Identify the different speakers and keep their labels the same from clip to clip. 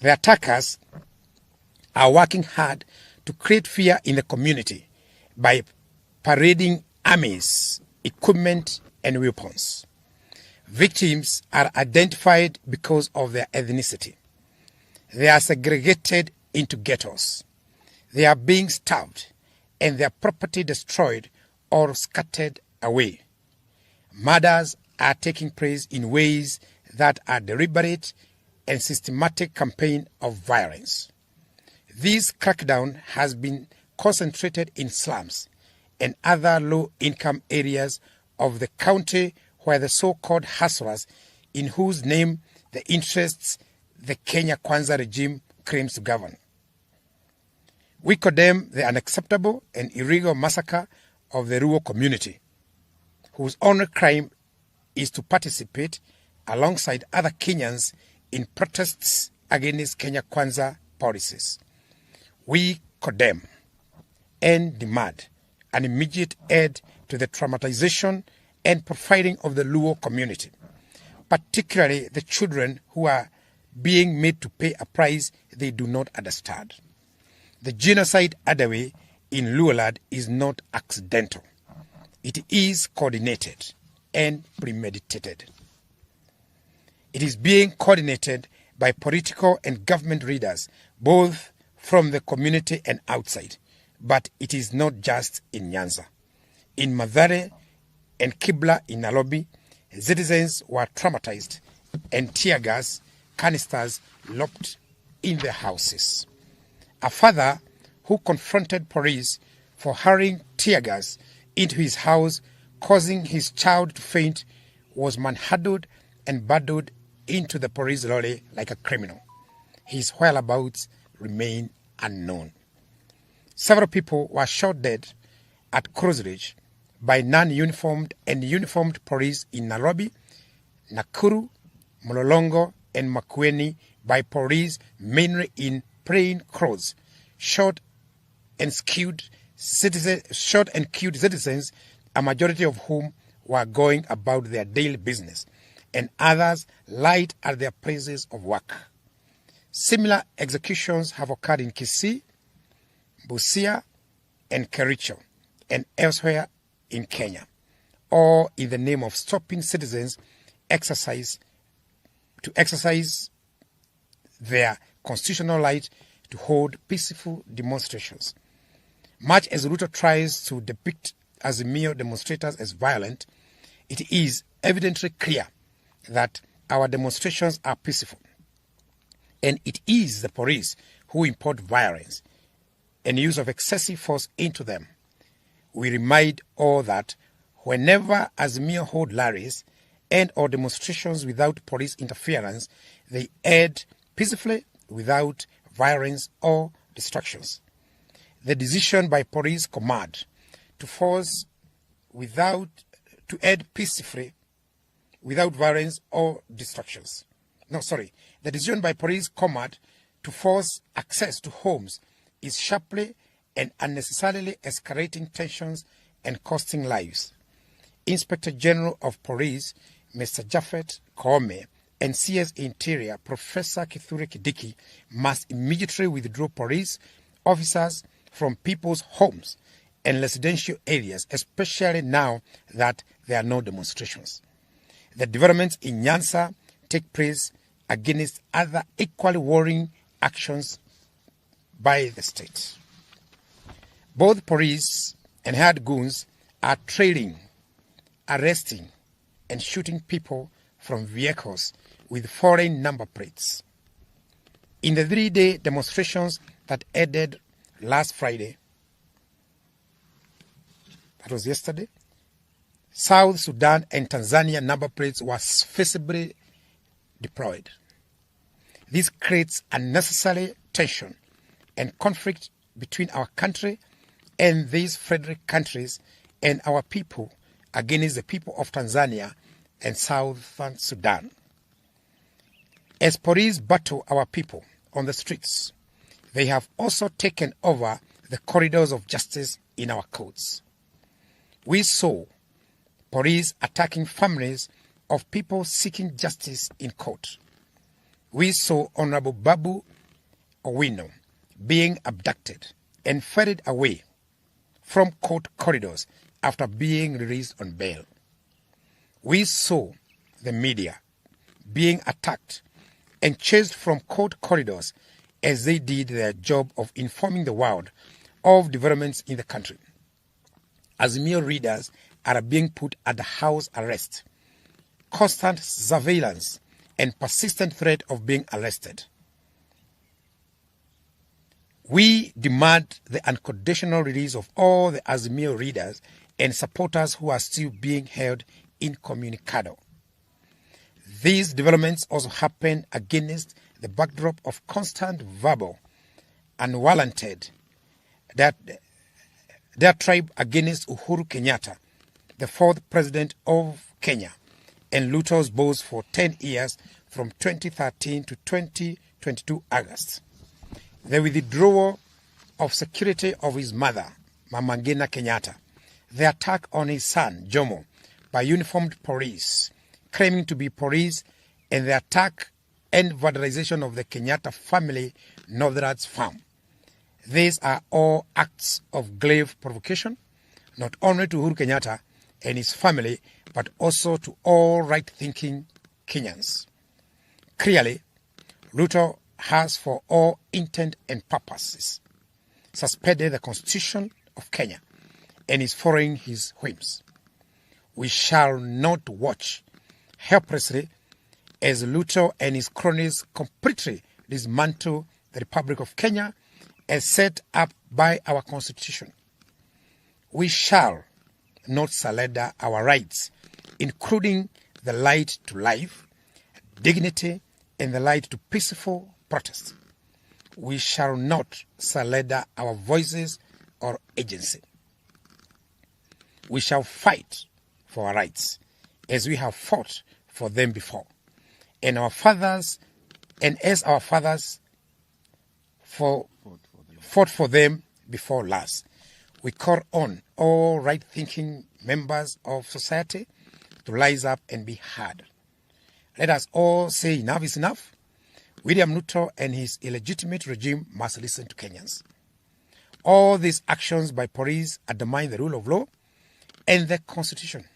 Speaker 1: The attackers are working hard to create fear in the community by parading armies, equipment, and weapons. Victims are identified because of their ethnicity. They are segregated into ghettos. They are being starved and their property destroyed or scattered away. Murders are taking place in ways that are deliberate and systematic campaign of violence. This crackdown has been concentrated in slums and other low-income areas of the county where the so-called hustlers, in whose name the interests the Kenya Kwanza regime claims to govern. We condemn the unacceptable and illegal massacre of the rural community, whose only crime is to participate alongside other Kenyans in protests against Kenya Kwanza policies. We condemn and demand an immediate end to the traumatization and profiling of the Luo community, particularly the children who are being made to pay a price they do not understand. The genocide underway in Luoland is not accidental. It is coordinated and premeditated. It is being coordinated by political and government leaders, both from the community and outside. But it is not just in Nyanza. In Mathare and Kibla in Nairobi, citizens were traumatized and tear gas canisters locked in their houses. A father who confronted police for hurling tear gas into his house, causing his child to faint, was manhandled and bundled into the police lorry like a criminal. His whereabouts remain unknown. Several people were shot dead at Cross Ridge by non-uniformed and uniformed police in Nairobi, Nakuru, Mlolongo, and Makueni by police mainly in plain clothes, shot and killed citizens, a majority of whom were going about their daily business, and others lied at their places of work. Similar executions have occurred in Kisii, Busia, and Kericho, and elsewhere in Kenya, all in the name of stopping citizens to exercise their constitutional right to hold peaceful demonstrations. Much as RUTO tries to depict AZIMIO demonstrators as violent, it is evidently clear that our demonstrations are peaceful. And it is the police who import violence and use of excessive force into them. We remind all that whenever AZIMIO hold rallies and or demonstrations without police interference, they end peacefully without violence or distractions. The decision by police command to end peacefully without violence or distractions. The decision by police command to force access to homes is sharply and unnecessarily escalating tensions and costing lives. Inspector General of Police, Mr. Japhet Koome, and CS Interior, Professor Kithure Kindiki, must immediately withdraw police officers from people's homes and residential areas, especially now that there are no demonstrations. The developments in Nyanza take place against other equally worrying actions by the state. Both police and hired goons are trailing, arresting, and shooting people from vehicles with foreign number plates. In the 3-day demonstrations that ended last Friday, that was yesterday, South Sudan and Tanzania number plates were visibly deployed. This creates unnecessary tension and conflict between our country and these federal countries and our people against the people of Tanzania and Southern Sudan. As police battle our people on the streets, they have also taken over the corridors of justice in our courts. We saw police attacking families of people seeking justice in court. we saw Honorable Babu Owino being abducted and ferried away from court corridors after being released on bail. We saw the media being attacked and chased from court corridors as they did their job of informing the world of developments in the country. AZIMIO readers are being put under house arrest, constant surveillance, and persistent threat of being arrested. We demand the unconditional release of all the AZIMIO readers and supporters who are still being held incommunicado. These developments also happen against the backdrop of constant verbal, unwarranted diatribe against Uhuru Kenyatta, the fourth president of Kenya, and RUTO's boss for 10 years from 2013 to 2022 August. The withdrawal of security of his mother, Mama Ngina Kenyatta, the attack on his son, Jomo, by uniformed police, claiming to be police, and the attack and vandalization of the Kenyatta family Northern's farm. These are all acts of grave provocation, not only to Uhuru Kenyatta and his family, but also to all right-thinking Kenyans. Clearly, RUTO has, for all intent and purposes, suspended the Constitution of Kenya and is following his whims. We shall not watch helplessly as RUTO and his cronies completely dismantle the Republic of Kenya as set up by our Constitution. We shall not surrender our rights, including the right to life, dignity, and the right to peaceful protest. We shall not surrender our voices or agency. We shall fight for our rights as we have fought for them before, and as our fathers fought for them before last. We call on all right-thinking members of society to rise up and be heard. Let us all say enough is enough. William Ruto and his illegitimate regime must listen to Kenyans. All these actions by police undermine the rule of law and the Constitution.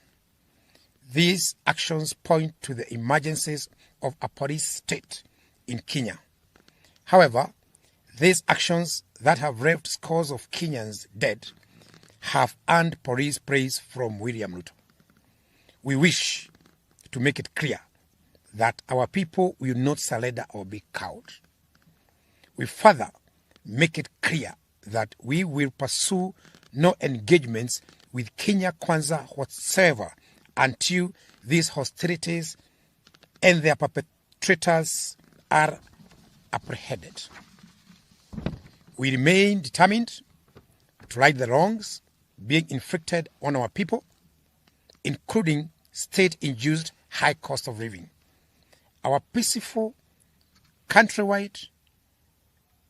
Speaker 1: These actions point to the emergencies of a police state in Kenya. However, these actions that have left scores of Kenyans dead have earned police praise from William Ruto. We wish to make it clear that our people will not surrender or be cowed. We further make it clear that we will pursue no engagements with Kenya Kwanza whatsoever until these hostilities and their perpetrators are apprehended. We remain determined to right the wrongs being inflicted on our people, including state-induced high cost of living. Our peaceful countrywide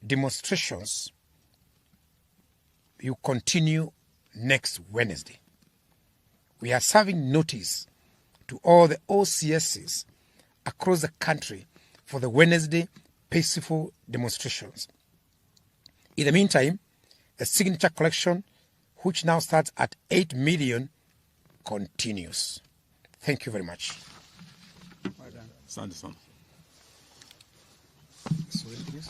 Speaker 1: demonstrations will continue next Wednesday. We are serving notice to all the OCSs across the country for the Wednesday peaceful demonstrations. In the meantime, the signature collection, which now starts at 8 million, continues. Thank you very much.
Speaker 2: Asante sana.
Speaker 1: Sorry, please.